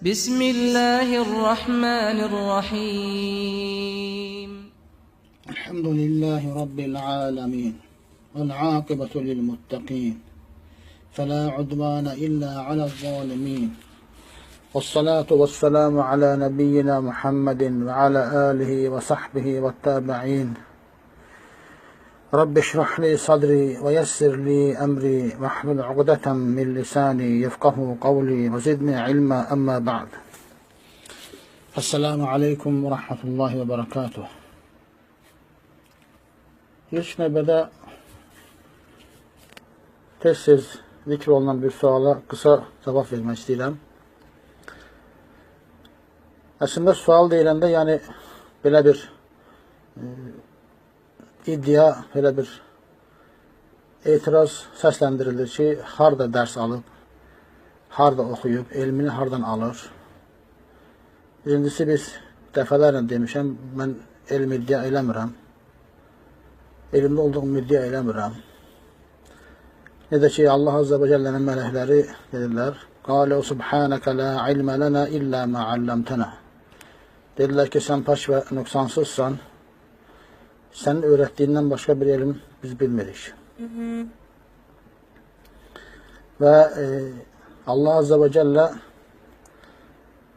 بسم الله الرحمن الرحيم الحمد لله رب العالمين والعاقبة للمتقين فلا عدوان إلا على الظالمين والصلاة والسلام على نبينا محمد وعلى آله وصحبه والتابعين رب اشرح لي صدري ويسر لي أمري واحلل عقدة من لساني يفقه قولي وزدني علما أما بعد. Esselamu Aleyküm ve Rahmetullahi ve Berekatuhu. İlk növbədə tez-tez zikr olunan bir suala qısa cavab vermək istəyirəm. Əslində sual deyiləndə, yəni belə bir iddia, belə bir etiraz səsləndirilir ki, harda dərs alıb, harda oxuyub, elmini hardan alır. Birincisi, biz dəfələrlə demişəm, mən elm iddia eləmirəm. Elmdə olduğum iddia eləmirəm. Necə ki, Allah Azze ve Celle'nin mələkləri dedilər, Qalə subhanəkə la ilmə lənə illə mə allamtənə. Dedilər ki, sən paş və nöqsansızsan, sənin öyrətdiyindən başqa bir elm biz bilmirik. Və Allah Azze ve Celle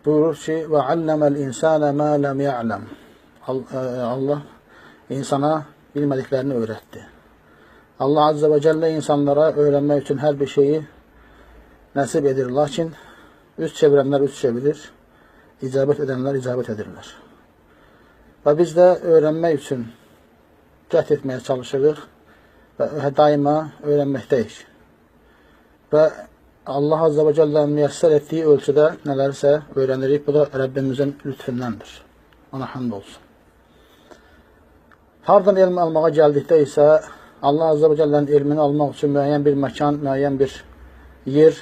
buyurur ki, və alləməl insənə mə ləm ya'ləm. Allah insana bilmədiklərini öyrətdi. Allah Azze ve Celle insanlara öğrenmək üçün hər bir şeyi nəsib edir. Lakin üz çevirənlər üz çevirir, icabət edənlər icabət edirlər. Və biz də öğrenmək üçün cəhd etməyə çalışırıq və daima öğrenməkdəyik. Və Allah Azze ve Celle'nin müyəssər etdiyi ölçüdə nələrsə öyrənirik. Bu da Rəbbimizin lütfündəndir. Ona hamd olsun. Hardan elm almağa gəldikdə isə Allah Azze ve Celle'nin elmini almaq üçün müəyyən bir məkan, müəyyən bir yer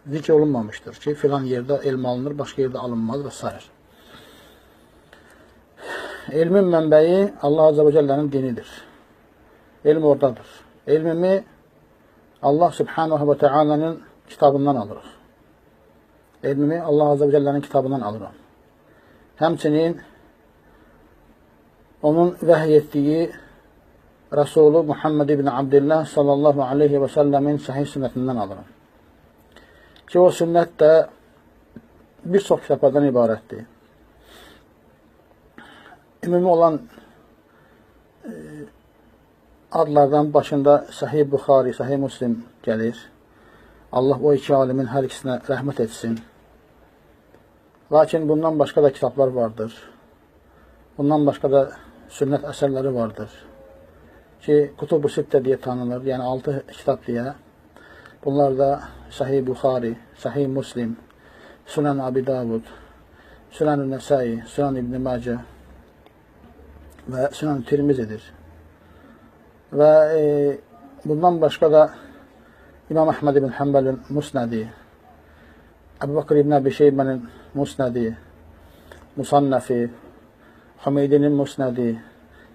zikr olunmamışdır ki, filan yerdə elm alınır, başqa yerdə alınmaz və s. Elmin mənbəyi Allah Azze ve Celle'nin dinidir. Elm oradadır. Elmimi Allah Subhanahu ve Teala'nın kitabından alırıq. Elmimi Allah Azze ve Celle'nin kitabından alırım. Həmçinin onun vəhiy etdiyi Resulü Muhammed ibn Abdillah sallallahu aleyhi ve sellemin sahih sünnətindən alırım. Ki o sünnət də bir çox kitablardan ibarətdir. Ümumi olan adlardan başında Sahih Buxari, Sahih Muslim gəlir. Allah o iki alimin hər ikisinə rəhmət etsin. Lakin bundan başqa da kitablar vardır. Bundan başqa da sünnət əsərləri vardır. Ki, Kutub-u Sittə deyə tanınır, yəni 6 kitab deyə. Bunlar da Sahih Buxari, Sahih Muslim, Sunan Abi Davud, Sunan Nəsai, Sunan İbn Macə və Sunan Tirmizidir. Və bundan başqa da İmam Əhməd ibn Həmbəlin Musnədi, Əbu Bakr ibn Əbi Şeybənin Musnədi, Musannəfi, Hümeydinin Musnədi,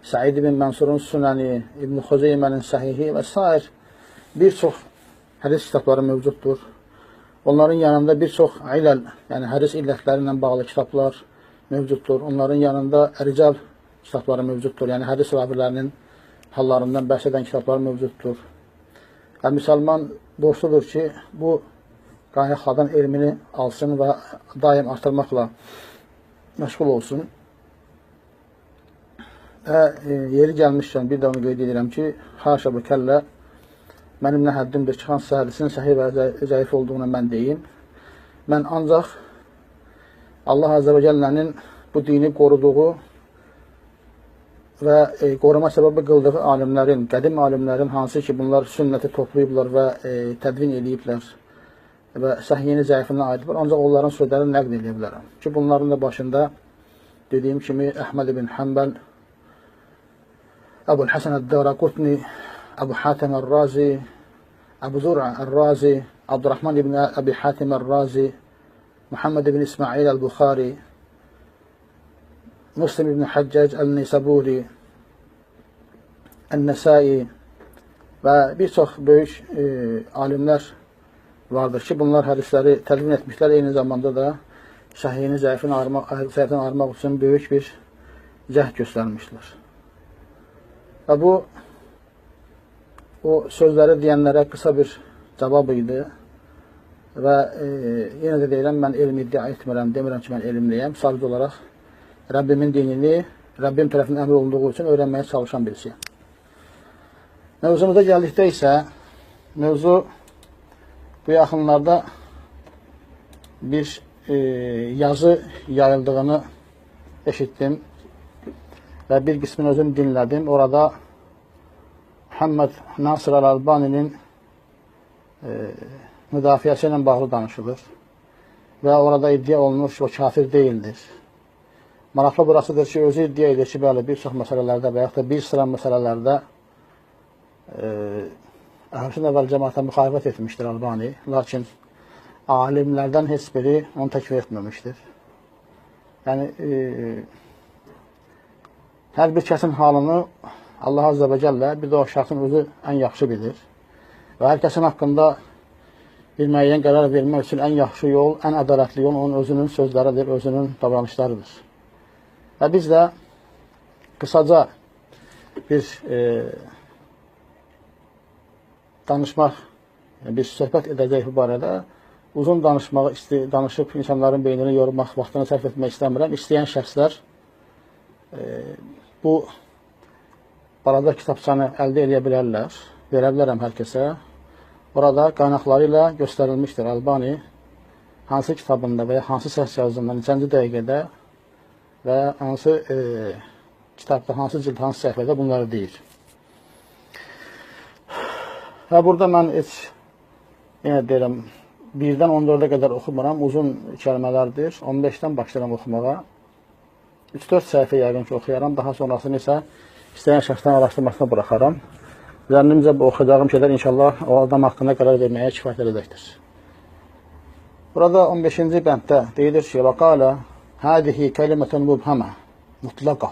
Said ibn Mənsurun Sünəni, İbn Xuzeymənin Səhihi və s. bir çox hədis kitabları mövcuddur. Onların yanında bir çox iləl, yəni hədis illətləri ilə bağlı kitablar mövcuddur. Onların yanında rical kitabları mövcuddur. Yəni hədis ravilərinin hallarından bəhs edən kitablar mövcuddur. Və müsəlman borcludur ki, bu qaynaqlardan elmini alsın və daim artırmaqla məşğul olsun. Və yeri gəlmişkən bir də onu qeyd edirəm ki, haşa bu kəllə mənim nə həddimdir ki, hansısa hədisin səhih və zəif olduğunu mən deyim. Mən ancaq Allah Azze ve Celle'nin bu dini qoruduğu və qoruma səbəbi qıldığı alimlərin, qədim alimlərin hansı ki, bunlar sünnəti toplayıblar və tədvin ediblər və səhiyyini zəifindən aiddir. Ancaq onların sözlərini nəqd edə bilərəm. Ki, bunların da başında dediyim kimi Əhməd ibn Həmbəl, Əbul Həsən Əd-Daraqutni, Əbu Hatim Ər-Razi, Əbu Zur'a Ər-Razi, Abdurrahman ibn Əbi Hatim Ər-Razi, Muhammed ibn İsmail Əl-Buxari, Muslim ibn Həccac Əl-Nisaburi, Əl-Nəsai və bir çox böyük alimlər vardır ki, bunlar hədisləri tədvin etmişlər. Eyni zamanda da səhihini, zəifini ayırmaq üçün böyük bir cəhd göstərmişlər. Və bu, o sözləri deyənlərə qısa bir cavab idi. Və yenə də deyirəm, mən elm iddia etmirəm, demirəm ki, mən elmliyəm. Sadəcə olaraq Rəbbimin dinini, Rəbbim tərəfindən əmr olunduğu üçün öyrənməyə çalışan birisiyəm. Mövzumuza gəldikdə isə, mövzu bu yaxınlarda bir yazı yayıldığını eşitdim və bir qismini özüm dinlədim. Orada Muhammed Nasir Al-Albani'nin müdafiəsi ilə bağlı danışılır və orada iddia olunur ki, o kafir deyildir. Maraqlı burasıdır ki, özü iddia edir ki, bəli, bir çox məsələlərdə və yaxud da bir sıra məsələlərdə Əhl-Sünnə vəl cəmaətə müxalifət etmişdir Albani, lakin alimlərdən heç biri onu təkfir etməmişdir. Yəni, hər bir kəsin halını Allah Azze və Cəllə bir də o şəxsin özü ən yaxşı bilir və hər kəsin haqqında bir müəyyən qərar vermək üçün ən yaxşı yol, ən ədalətli yol onun özünün sözləridir, özünün davranışlarıdır. Və biz də qısaca bir danışmaq, bir söhbət edəcək bu barədə. Uzun danışıb insanların beynini yormaq, vaxtını sərf etmək istəmirəm. İstəyən şəxslər bu barədə kitabçanı əldə edə bilərlər. Verə bilərəm hər kəsə. Orada qaynaqları ilə göstərilmişdir. Albani hansı kitabında və ya hansı səs yazısında, neçənci dəqiqədə və hansı kitabda, hansı cild, hansı səhifədə bunları deyir. Və burada mən heç, yenə deyirəm, 1-dən 14-ə qədər oxumuram, uzun kəlmələrdir. 15-dən başlayıram oxumağa. 3-4 səhifə yəqin ki, oxuyaram. Daha sonrasını isə istəyən şəxsdən araşdırmasına buraxaram. Zənnimcə bu oxuyacağım şeylər inşallah o adam haqqında qərar verməyə kifayət edəcəkdir. Burada 15-ci bənddə deyilir ki, وَقَالَ هَذِهِ كَلِمَةٌ مُبْهَمَةٌ مُطْلَقَةٌ.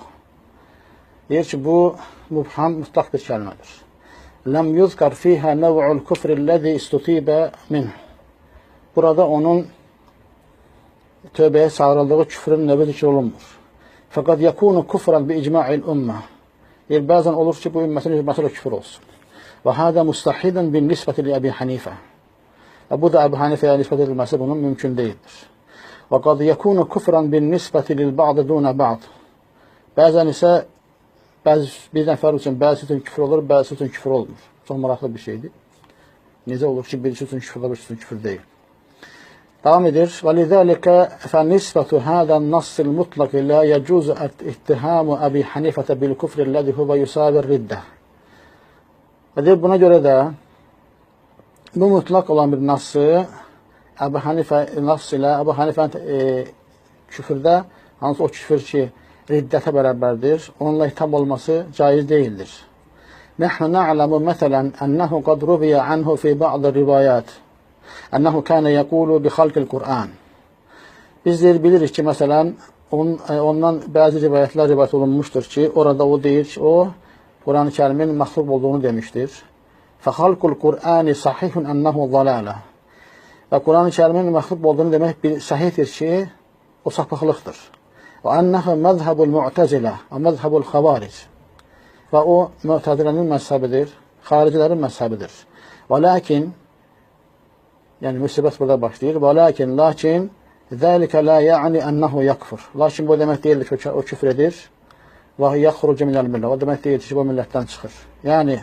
Deyir ki, bu mübham, mutlaq bir kəlmədir. لَمْ يُذْكَرْ فِيهَا نَوْعُ الْكُفْرِ الَّذِي اِسْتُطِيبَ مِنْهُ. Burada onun tövbəyə çağırıldığı küfrün növü zikr olunmur. Fəqad yakunu kufran bi icma'il ummah. Bəzən olur ki, bu ümmətin icması da küfür olsun. Və hada mustahidan bin nisbati li Əbi Hanifə. Və bu da Əbu Hanifəyə nisbət edilməsi bunun mümkün deyildir. Və qad yakunu kufran bin nisbati lil ba'd duna ba'd. Bəzən isə bir nəfər üçün bəzi üçün küfür olur, bəzi üçün küfür olmur. Çox maraqlı bir şeydir. Necə olur ki, birisi üçün küfür olur, birisi üçün küfür deyil. Devam edir. وَلِذَٰلِكَ فَنِسْبَةُ هَذَا النَّصِّ الْمُطْلَقِ لَا يَجُوزُ اِتِّهَامُ أَبِي حَنِيفَةَ بِالْكُفْرِ الَّذِي هُوَ يُسَاوِي الرِّدَّةِ. Və buna görə də bu mutlaq olan bir nassı Əbu Hanifə nass ilə Əbu Hanifənin küfürdə, hansı o küfür ki, riddətə bərabərdir, onunla hitab olması caiz deyildir. نَحْنُ نَعْلَمُ مَثَلًا أَنَّهُ قَدْ رُوِيَ عَنْهُ فِي بَعْضِ الرِّوَايَاتِ أَنَّهُ كَانَ يَقُولُ بِخَلْقِ الْقُرْآنِ. Biz bilirik ki, məsələn, ondan bəzi rivayətlər rivayət olunmuşdur ki, orada o deyir ki, o, Quran-ı Kərimin məxluq olduğunu demişdir. فَخَلْقُ الْقُرْآنِ صَحِيحٌ أَنَّهُ ضَلَالَ. Və Quran-ı Kərimin məxluq olduğunu demək səhihdir ki, o sapıqlıqdır. وَأَنَّهُ مَذْهَبُ الْمُعْتَزِلَةِ وَمَذْهَبُ الْخَوَارِجِ. Və o, mü'təzilənin məzhəbidir, xaricilərin məzhəbidir. وَلَكِنْ yəni müsibət burada başlayır. Lakin zəlikə la ya'ni ennehu yakfur. Lakin bu demək deyil ki, o küfr edir. Və yaxrucu minəl millə. O demək deyil ki, bu millətdən çıxır. Yəni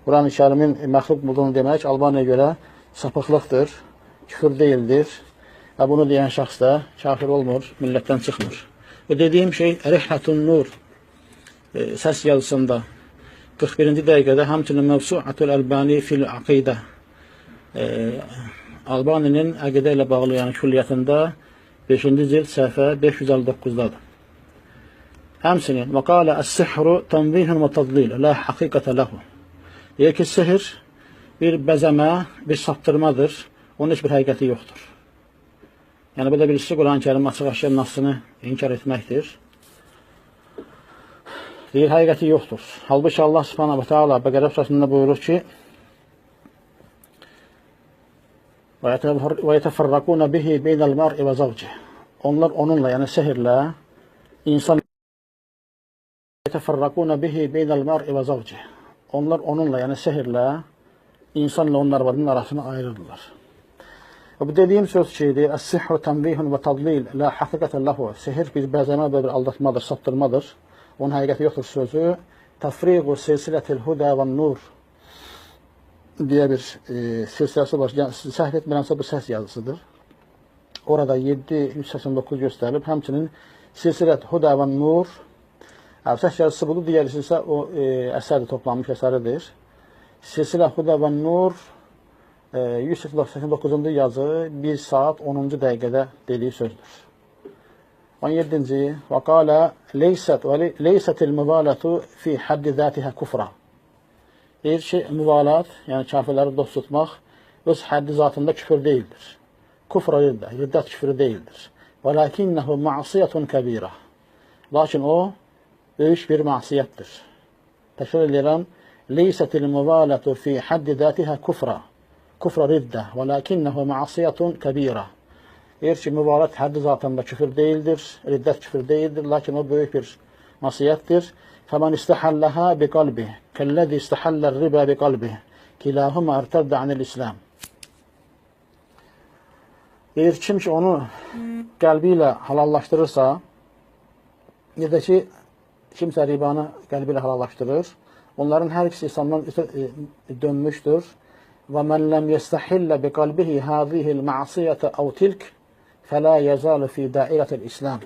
Quran-ı Kərimin məxluq olduğunu demək Albaniyə görə sapıqlıqdır, küfür deyildir. Və bunu deyən şəxs də kafir olmur, millətdən çıxmır. Və dediyim şey Rihlatun Nur səs yazısında 41-ci dəqiqədə həmçinin Mevsu'atul Albani fil Aqidə Albaninin əqidə ilə bağlı, yəni külliyyətində 5-ci cild səhifə 559-dadır. Həmçinin və qalə əs-sihru tənvihun və tadlil, la haqiqətə ləhu. Deyir ki, sihir bir bəzəmə, bir saptırmadır, onun heç bir həqiqəti yoxdur. Yəni, bu da birisi Quran-ı Kərim açıq-aşkar nassını inkar etməkdir. Deyir, həqiqəti yoxdur. Halbuki Allah subhanahu wa ta'ala Bəqərə surəsində buyurur ki, ve yeteferrakuna bihi beynel mar'i ve zavcih. Onlar onunla yani sehirle insan yeteferrakuna bihi beynel mar'i ve zavcih. Onlar onunla yani sehirle insanla onlar arvadının arasını ayırırlar. Bu dediğim söz şeydir. Es-sihru tenbihun ve tadlil la hakikaten lahu. Sihir bir bezeme ve bir aldatmadır, saptırmadır. Onun hakikati yoktur sözü. Tefrigu silsiletil huda ve nur diye bir silsilesi var. Yani səhv etmirəmsə bu səs yazısıdır. Orada 789 gösterilip həmçinin silsilet huda ve nur səs yazısı budur. Diğerisi ise o əsərdir, toplanmış əsəridir. Silsilə huda ve nur 189. yazı 1 saat 10. dəqiqədə dediği sözdür. 17. Və qala leysetil mübalatu fi haddi zatiha kufra. Deyir ki, mübalat, yəni kafirləri dost tutmaq öz həddi zatında küfür değildir. Kufr riddə, riddət küfrü değildir. Və lakinnehu ma'siyetun kəbirə. Lakin o, böyük bir masiyyətdir. Təkrar edirəm, leysetil mübalatu fi haddi zatiha kufra. Kufra riddə və lakinnehu ma'siyetun kəbirə. Deyir ki, mübarət həddi zatında küfür değildir, riddət küfür değildir, lakin o böyük bir masiyettir. فَمَنْ اِسْتَحَلَّهَا بِقَلْبِهِ كَالَّذِي اِسْتَحَلَّ الرِّبَا بِقَلْبِهِ كِلَاهُمَا اَرْتَدَّ عَنِ الْإِسْلَامِ. Deyir, kim ki onu qəlbiyle halallaşdırırsa, ya da ki, kimsə ribanı qəlbiyle halallaşdırır, onların hər ikisi İslamdan dönmüştür. وَمَنْ لَمْ يَسْتَحِلَّ بِقَلْبِهِ هَذِهِ الْمَعْصِيَةَ اَوْ تِلْكِ فَلَا يَزَالُ فِي دَائِرَةِ الْإِسْلَامِ.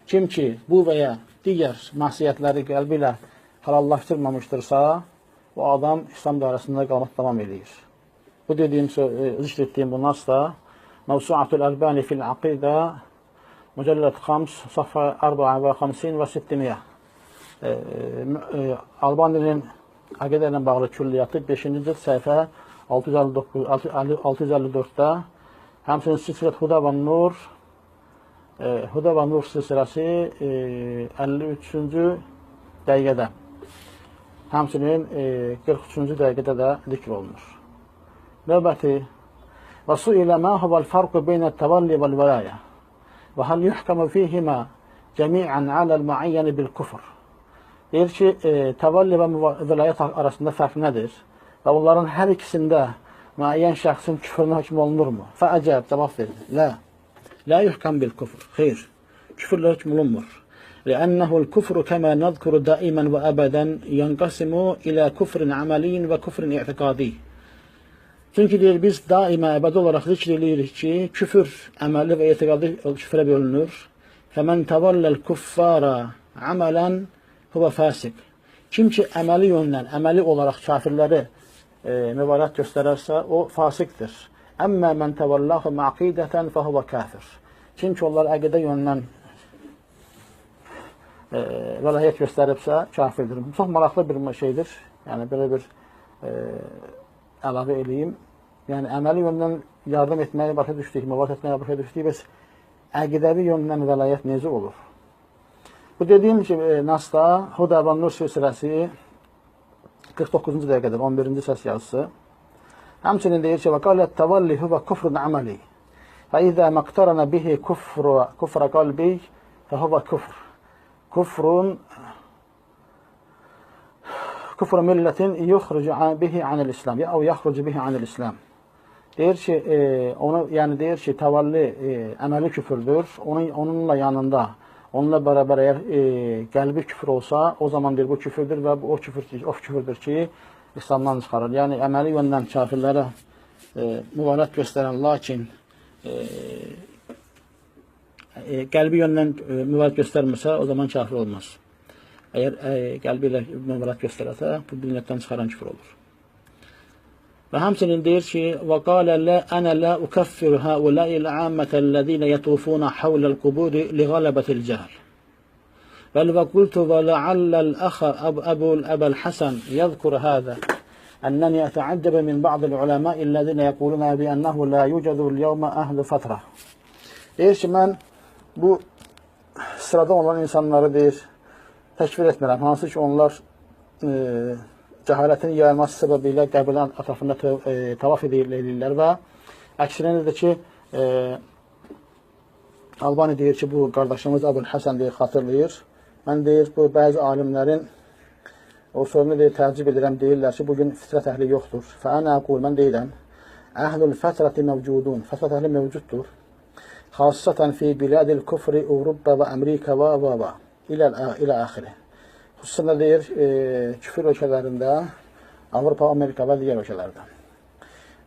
Kim ki bu veya diğer masiyetleri kalbiyle halallaştırmamıştırsa, o adam İslam dairəsində qalmaq devam edir. Bu dediğim, zikrettiğim bu nas da Mevsuatul Albani fil Aqida Mücellet 5 sayfa 54 ve 600 Albani'nin Aqida ilə bağlı külliyatı 5. cilt sayfa 654'te həmçinin Silsilet Huda ve Nur Huda ve Nur silsilesi 53. dəqiqədə. Həmçinin 43. dəqiqədə də zikr olunur. Növbəti və suilə mə huvəl fərqu beynət təvalli vəl vəlayə və həl yuhkamu fihimə cəmiən aləl müəyyəni bil kufr. Deyir ki, təvalli və vəlayət arasında fərq nədir? Və onların hər ikisində müəyyən şəxsin küfrünə hökm olunurmu? Fəəcəb cavab verdi. Lə. لا يحكم بالكفر خير كفر لا يحكم الأمر لأنه الكفر كما نذكر دائما وأبدا ينقسم إلى كفر عملي وكفر اعتقادي. Çünkü deyir, biz daima ebedi olarak zikredirik ki küfür ameli ve etikadi küfre bölünür. فَمَنْ تَوَلَّ الْكُفَّارَ عَمَلًا هُوَ فَاسِقٌ. Kim ki ameli yönden, ameli olarak kafirleri mübarek gösterirse o fasiktir. Əmmə mən təvəlləhu məqidətən fəhuvə kafir. Kim ki onlar əqidə yöndən vəlahiyyət göstəribsə kafirdir. Çox maraqlı bir şeydir. Yəni belə bir əlavə edeyim. Yəni əməli yöndən yardım etməyə başa düşdük, müvafiq etməyə başa düşdük. Bəs əqidəvi yöndən vəlahiyyət necə olur? Bu dediyim ki, Nasda Huda və Nur silsiləsi 49. dəqiqədir, 11. səs yazısı. Həmçinin deyir ki, وَقَالَتْ تَوَلِّ هُوَ كُفْرٌ عَمَلِي فَإِذَا مَقْتَرَنَ بِهِ كُفْرَ قَلْبِي فَهُوَ كُفْرٌ مِلَّةٍ يُخْرُجُ بِهِ عَنِ الْإِسْلَامِ اَوْ يَخْرُجُ بِهِ عَنِ الْإِسْلَامِ. Deyir ki, deyir ki, təvalli əməli küfürdür. Onunla yanında, onunla bərabər əgər qəlbi küfür olsa, o zaman deyir, bu küfürdür və o küfürdür ki, İslamdan çıxarır. Yəni, əməli yöndən kafirlərə mübarət göstərən, lakin qəlbi yöndən mübarət göstərmirsə, o zaman kafir olmaz. Əgər qəlbi ilə mübarət göstərərsə, bu millətdən çıxaran küfür olur. Və həmçinin deyir ki, وَقَالَ أَنَا لَا أُكَفِّرُ هَؤُلَاءِ الْعَامَّةَ الَّذِينَ يَطُوفُونَ حَوْلَ الْقُبُورِ لِغَلَبَةِ الْجَهْلِ بل وقلت ولعل الأخ أبا الحسن يذكر هذا أنني أتعجب من بعض العلماء الذين يقولون بأنه لا يوجد اليوم أهل فترة. Deyir ki, mən bu sırada olan insanları deyir, təkfir etmirəm. Hansı ki, onlar cəhalətin yayılması səbəbilə qəbirlərin ətrafında tavaf edirlər və Əksinə nədir ki, Albani deyir ki, bu qardaşımız Əbul Həsən deyir, xatırlayır. Mən deyir, bu bəzi alimlərin o sözünü deyir, təəccüb edirəm, deyirlər ki, bugün fitrət əhli yoxdur. Fəənə əqul, mən deyirəm, əhlül fətrəti məvcudun, fitrət əhli mövcuddur. Xassətən fi biladil kufri, Avrupa və Amerika və ilə əxiri. Xüsusən də deyir, küfür ölkələrində, Avropa, Amerika və digər ölkələrdə.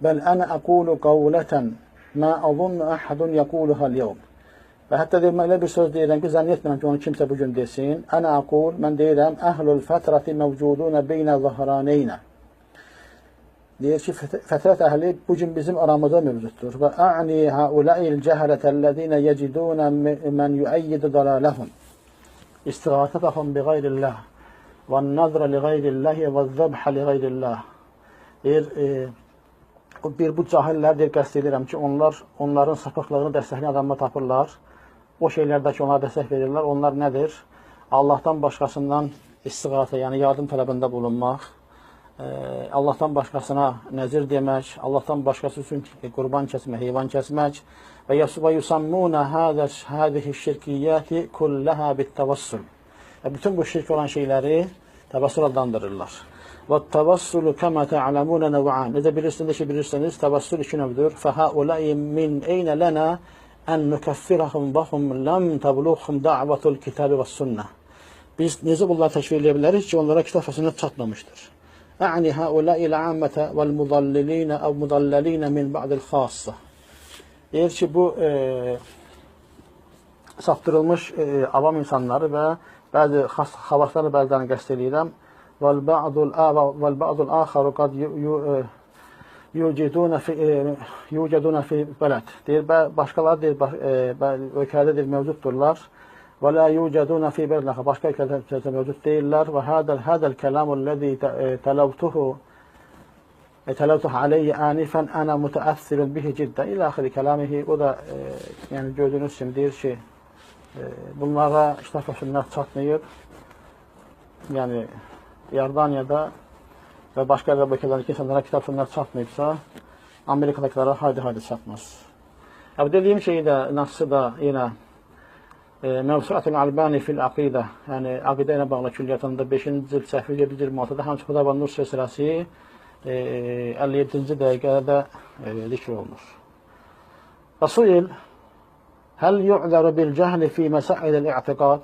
Bəl ənə əqulu qavlətən mə azunnu əhədun yəquluhəl yevm. Və hətta deyir, mən elə bir söz deyirəm ki, zənn etmirəm ki, onu kimsə bugün desin. Ənə əqul, mən deyirəm, əhlül fətrəti məvcudunə beynə zəhraneynə. Deyir ki, fətrət əhli bugün bizim aramızda mövcuddur. Və ə'ni həuləil cəhələtəllədinə yecidunə mən yüəyyidu dalaləhum. İstiğatətəhum bi qeyrilləh. Və nəzrə li qeyrilləhi və zəbhə li qeyrilləh. Deyir, bu cahillər deyir, qəsd edirəm ki, onların sapıqlığını dəstəkləyən adamı tapırlar. O şeylərdəki onlara dəstək verirlər. Onlar nədir? Allahdan başqasından istiğatə, yəni yardım tələbində bulunmaq, Allahdan başqasına nəzir demək, Allahdan başqası üçün qurban kəsmək, heyvan kəsmək və yusammunə hədihi şirkiyyəti kulləhə bittəvassul. Bütün bu şirk olan şeyləri təvəssül adlandırırlar. Və təvəssülü kəmə tə'ələmunə nəv'an. Necə bilirsiniz, təvəssül iki növdür. Fəhəuləyi min eynə lənə ən nükəffirəhum vəhum ləm təbluğhum da'vatul kitabı və sünnə. Biz necə bunları təşvir edə bilərik ki, onlara kitab və sünnət çatmamışdır. Ə'ni həuləyi l'əmmətə vəl-mudallilinə əv mudalləlinə min ba'dil xassa. Deyir ki, bu saptırılmış avam insanları və bəzi xavasları bəzilərini qəsd edirəm. Vəl-ba'dul axaru qad yuciduna fi bələd. Deyir, başqaları deyir, ölkədə deyir, mövcuddurlar. Və la yuciduna fi bələd. Başqa ölkədə mövcud deyirlər. Və hədəl kəlamul-ləzi tələvtuhu aleyhi ənifən ənə mütəəssirun bihi ciddə. İlə axiri kəlamihi. O da, yəni gördüyünüz kimi deyir ki, bunlara kitab və sünnət çatmayıb. Yəni, Yardaniyada və başqa ölkələrdəki insanlara kitab sünnət çatmayıbsa, Amerikadakılara haydi çatmaz. Dediyim şeyi də, nasıl da yenə Mevsuatul Albani fil Aqidə, yəni Aqidə ilə bağlı külliyyatında 5-ci cild səhvi 726-da həmçə Xuda və Nur silsiləsi 57-ci dəqiqədə zikr olunur. Və suil, həl yu'ləru bil cəhli fi məsəiləl i'tiqad?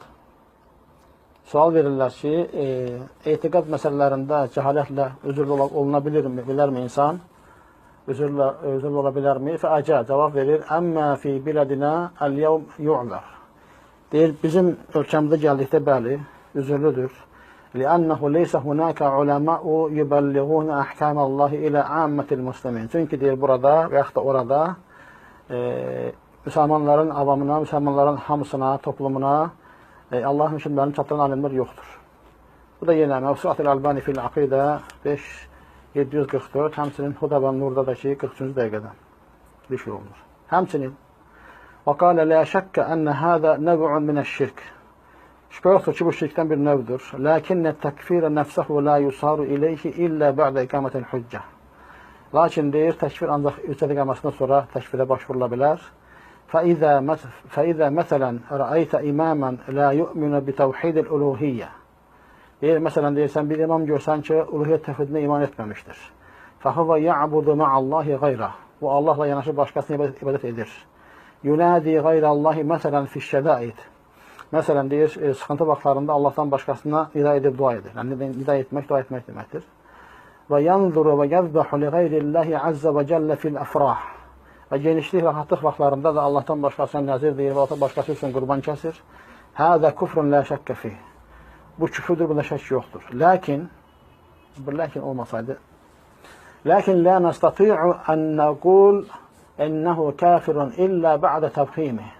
Sual verirlər ki, etiqad məsələlərində cəhalətlə üzrlü oluna bilərmi insan? Üzrlü ola bilərmi? Fəəcə cavab verir, əmmə fi bilədinə əl-yevm yu'lər. Deyir, bizim ölkəmizdə gəldikdə bəli, üzrlüdür. Li'annahu leysə hunaka uləma'u yubəlliğuna əhkəməllahi ilə əmmətil muslimin. Çünki deyir, burada və yaxud da orada müsəlmanların avamına, müsəlmanların hamısına, toplumuna Allahın hükümlərini çatdıran alimlər yoxdur. Bu da yenə Mevsuatul Albani fil Aqidə 5.744, həmçinin Huda və Nurda da ki 43-cü dəqiqədə zikr olunur. Həmçinin və qalə lə şəkkə ənə hədə nəv'un minəşşirk. Şübhə yoxdur ki, bu şirkdən bir növdür. Lakinnə təkfirə nəfsəhu la yusaru iləyhi illə bə'də iqamətəl hüccə. Lakin deyir, təkfir ancaq hüccət iqaməsindən sonra təkfirə başvurula bilər. فإذا مثلا رأيت إماما لا يؤمن بتوحيد الألوهية. Deyir, məsələn, deyirsən, bir imam görsən ki, uluhiyyət təvhidinə iman etməmişdir. فَهُوَ يَعْبُدُ مَعَ اللّٰهِ غَيْرَهِ. Bu, Allahla yanaşı başqasına ibadət edir. يُنَادِي غَيْرَ اللّٰهِ مَثَلًا فِي الشَّدَائِدِ. Məsələn, deyir, sıxıntı vaxtlarında Allahdan başqasına nida edib dua edir. Yəni, nida etmək, dua etmək deməkdir. وَيَنْظُرُ وَيَذْبَحُ لِغَيْرِ اللّٰهِ عَزَّ وَجَلَّ فِي الْأَفْرَاحِ. Və genişlik, rahatlıq vaxtlarında da Allahdan başqasına nəzir deyir və başqası üçün qurban kəsir. Hədə kufrun lə şəkkə fih. Bu küfürdür, bunda şək yoxdur. Lakin olmasaydı, lakin lə nəstati'u ən nəqul ennəhu kafirun illə bə'də təvximih.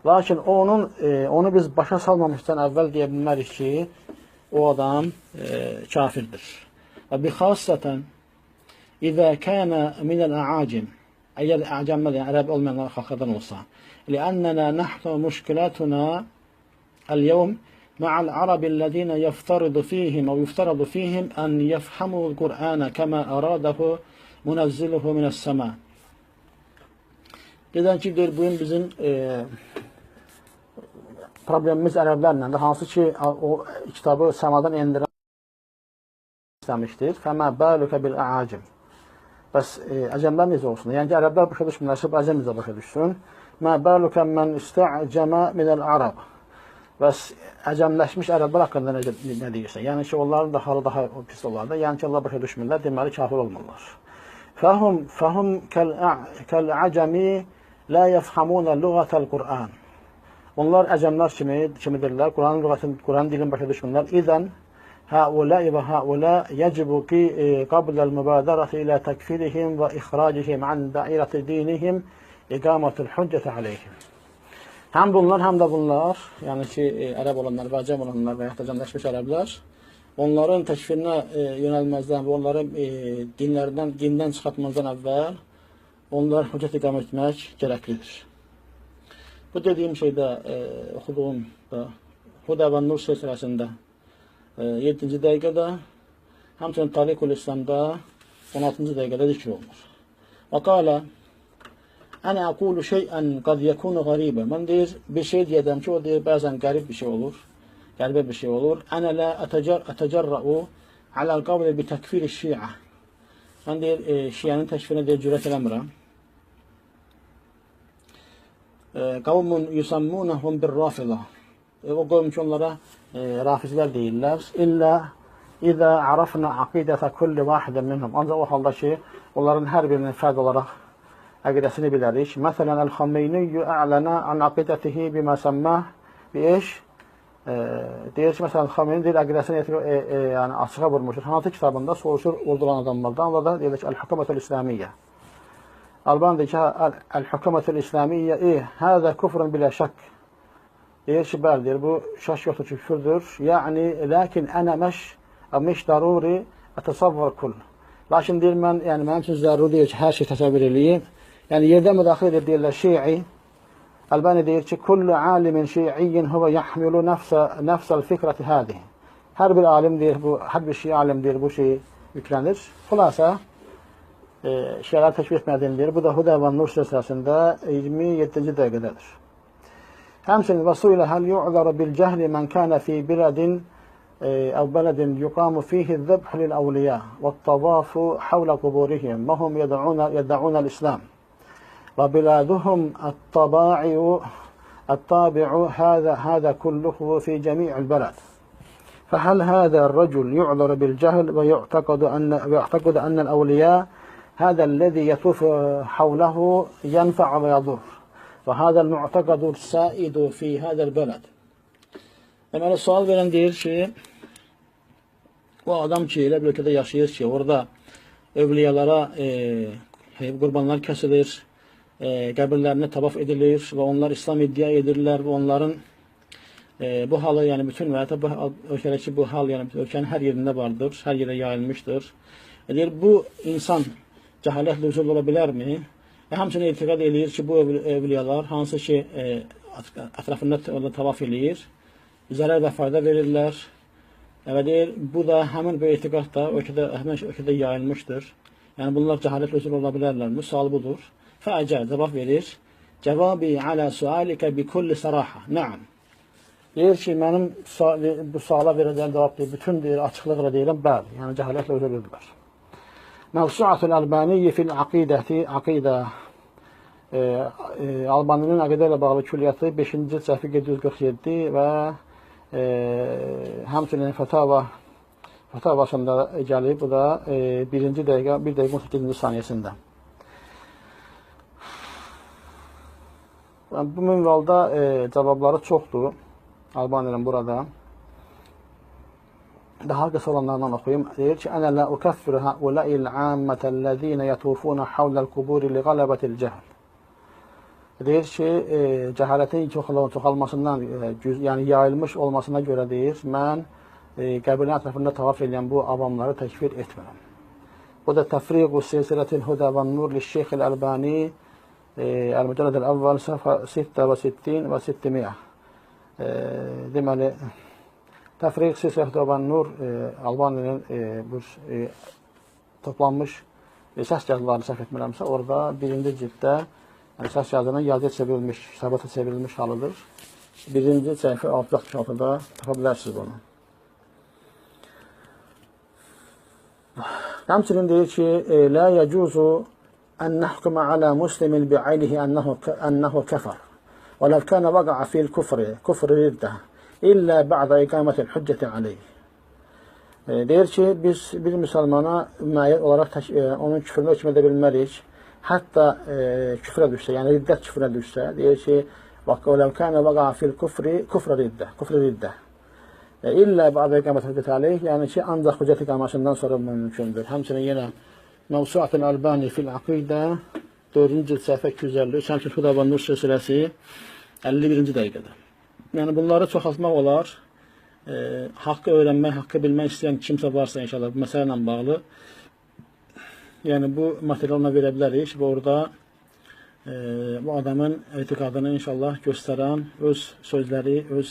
Lakin onu biz başa salmamışdan əvvəl deyə bilmərik ki, o adam kafirdir. Və bixassətən İzə kənə minəl əacim. Əgər əcəmmədə, yəni ərəb olmayan xalqlardan olsa. Liənnənə nəhnu müşkilatuna əl-yevm ma'al arabiyyəllədinə yəftaridu fihim ən yəfhamu Qur'anə kəmə əradahu munəzziluhu minəs-səmə. Gedən ki, deyir, bugün bizim problemimiz ərəblərlə də, hansı ki, o kitabı səmadan endirən istəmişdir. Fəmə bəlükə bil-əacim. Bəs əcəmlər necə olsun? Yəni ki, ərəblər başa düşmürlərsə, əcəm necə başa düşsün? Mə bəlükə mən istə'cəmə minəl-ərəb. Bəs əcəmləşmiş ərəblər haqqında nə deyirsən? Yəni ki, onların da halı daha pis olardı. Yəni ki, Allah başa düşmürlər, deməli kafir olmurlar. Fəhum kəl-əcəmi lə yəfhamunə lüğətəl Qur'an. Onlar əcəmlər kimidirlər, Quran dilini başa düşmürlər. İzən, həuləi və həulə yəcibu ki, qabləl mübadərəti ilə təkfirihim və ixracihim ən dairəti dinihim iqamətül hüccətə aleyhim. Həm bunlar, həm də bunlar, yəni ki, ərəb olanlar və əcəm olanlar və yaxud da cəmləşmiş ərəblər, onların təkfirinə yönəlməzdən və onları dindən çıxartmazdan əvvəl onlar hüccət iqamət etmək gərəklidir. Bu dediyim şeydə, oxuduğum da, Huda və Nur silsiləsində 7-ci dəqiqədə, həmçinin Tariqul İslamda 16-cı dəqiqədə zikr olunur. Və qalə, Ənə əqulu şeyən qad yəkunu qaribə. Mən deyir, bir şey deyədəm ki, o deyir, bəzən qərib bir şey olur, qəribə bir şey olur. Ənə lə ətəcərrəu aləl qavlə bi təkfiri şiə. Mən deyir, şiənin təkfirinə deyir, cürət eləmirəm. Qavmun yusammunəhum bir rafidə. O qoyum ki, onlara rafizlər deyirlər. İllə İzə ərəfnə aqidətə kulli vahidən minhum. Ancaq o halda ki, onların hər birinin fərd olaraq əqidəsini bilərik. Məsələn, Əl-Xameyniyyü ələnə an aqidətihi bimə səmməh bi-eş. Deyir ki, məsələn, Xameyni deyir, əqidəsini yəni, açığa vurmuşdur. Hansı kitabında soruşur ordulan adamlardan, o da deyir ki, Əl-Hükümətül İslamiyyə. Albani deyir ki, Əl-Hükümətül İslamiyyə, həzə küfrün bilə şək. Deyir ki, bəli, deyir, bu şək yoxdur ki, küfürdür. Yəni, ləkin ənə məş daruri ətəsavvar kull. Lakin deyir, yəni, mənim üçün zəruri deyir ki, hər şey təsəvvür edeyim. Yəni, yerdə müdaxilə edir, deyirlər, şi'i. Albani deyir ki, kullu alimin şi'iyyin huvə yəhmilu nəfsəl fikrəti hədi. Hər bir alim deyir, hər bir şi'i alim deyir, bu şey yüklənir. Xülasə, şiələr təkvir etmədiyini deyir. Bu da Huda və Nur silsiləsində 27-ci dəqiqədədir. Həmçinin, və su ilə həl yu'zəru bil cəhli mən kənə fi biladin أو بلد يقام فيه الذبح للأولياء والطواف حول قبورهم وهم يدعون الإسلام وبلادهم الطابع هذا كله في جميع البلد فهل هذا الرجل يعذر بالجهل ويعتقد أن الأولياء هذا الذي يطوف حوله ينفع ويضر وهذا المعتقد السائد في هذا البلد. Deməli, sual verən deyir ki, o adam ki, elə bir ölkədə yaşayır ki, orada övliyalara qurbanlar kəsilir, qəbirlərinə tavaf edilir və onlar İslam iddia edirlər və onların bu halı, yəni bütün və bu ölkədəki bu hal, yəni ölkənin hər yerində vardır, hər yerə yayılmışdır. Deyir, bu insan cəhalətlə üzrə ola bilərmi? Həmçinin etiqad edir ki, bu övliyalar hansı ki, ətrafında tavaf edir, zərər və fayda verirlər. Və deyir, bu da həmin bir etiqad da həmin ölkədə yayılmışdır. Yəni, bunlar cəhalət üzrə ola bilərlərmi? Sual budur. Fəəcəl, cavab verir. Cəvabi alə sualikə bi kulli saraha. Nəam. Deyir ki, mənim bu suala verəcəyim cavab deyir, bütün deyir, açıqlıqla deyirəm, bəli. Yəni, cəhalətlə üzrə edirlər. Məvsuatul Əlbaniyyi fil aqidəti, aqidə Albaninin aqidə ilə bağlı külliyyatı 5-ci səhvi 747 və həmçinin fətavasında gəlib, bu da 1-ci dəqiqə, 1 dəqiqə 18-ci saniyəsində. Bu minvalda cavabları çoxdur Albaninin burada. Daha qısa olanlardan oxuyayım. Deyir ki, Ənə lə ukəffir həulə'il əmmətəl-ləzīnə yətufuna havləl quburi li qələbətil cəhl. Deyir ki, cəhalətin çoxalmasından, yəni yayılmış olmasına görə deyir, mən qəbirlərin ətrafında tavaf edən bu avamları təkfir etmirəm. Bu da Təfriqu silsilətil Huda və Nur li Şeyx Əlbani Əl-Mücəlləd Əl-Əvvəl səhifə 66 və 600. Deməli, Təfriq silsilətil Huda və Nur Albaninin toplanmış səs cəzlarını səhv etmirəmsə, orada 1-ci cilddə əsas yazının yazıya çevrilmiş, hesabata çevrilmiş halıdır. Birinci səhifə 666-da tapa bilərsiniz bunu. Həmçinin deyir ki, la yacuzu an nahkuma ala muslimin bi'aynihi annahu kafar. Və law kana vaqa'a fil kufr riddah illa ba'da iqamati al-hujjati alayh. Deyir ki, biz bir müsəlmana müəyyən olaraq onun küfrünü hökm edə bilmərik. Hətta küfrə düşsə, yəni riddət küfrə düşsə, deyir ki, və law kana vaqa'a fil kufr riddah. İllə ba'da iqamati al-hujjati alayh, yəni ki, ancaq hüccət iqamasından sonra mümkündür. Həmçinin yenə Mevsuatul Albani fil Aqidə 4-cü cild səhifə 253, həmçinin Hudavan Nur silsiləsi 51-ci dəqiqədə. Yəni bunları çoxaltmaq olar. Haqqı öyrənmək, haqqı bilmək istəyən kimsə varsa inşallah bu məsələ ilə bağlı, yəni bu materialına verə bilərik və orada bu adamın etiqadını inşallah göstərən öz sözləri, öz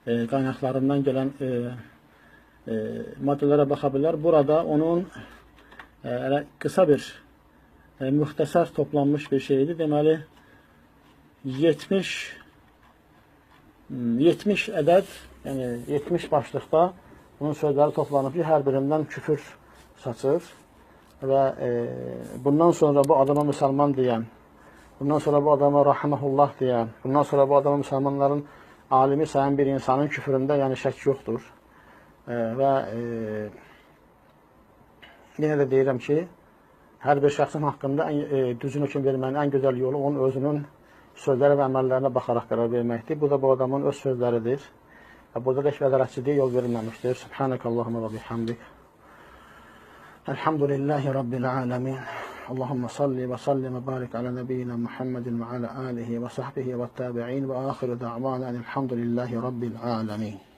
qaynaqlarından gələn maddələrə baxa bilər. Burada onun qısa bir, müxtəsər toplanmış bir şeydir. Deməli, 70 ədəd, yəni 70 başlıqda bunun sözləri toplanıb ki, hər birindən küfür saçır və bundan sonra bu adama müsəlman deyən, bundan sonra bu adama rahiməhullah deyən, bundan sonra bu adama müsəlmanların alimi sayan bir insanın küfründə yəni şək yoxdur. Və yenə də deyirəm ki, hər bir şəxsin haqqında düzgün hökm vermənin ən gözəl yolu onun özünün sözləri və əməllərinə baxaraq qərar verməkdir. Bu da bu adamın öz sözləridir. Və burada da heç vədərətçiliyə yol verilməmişdir. Subhanəkallahumma və bihamdik. Elhamdülillahi Rabbil alemin. Allahumma salli və sallim və barik alə nəbiyyina Muhammedin və alə alihi və sahbihi və tabi'in və axiru da'vana elhamdülillahi Rabbil alemin.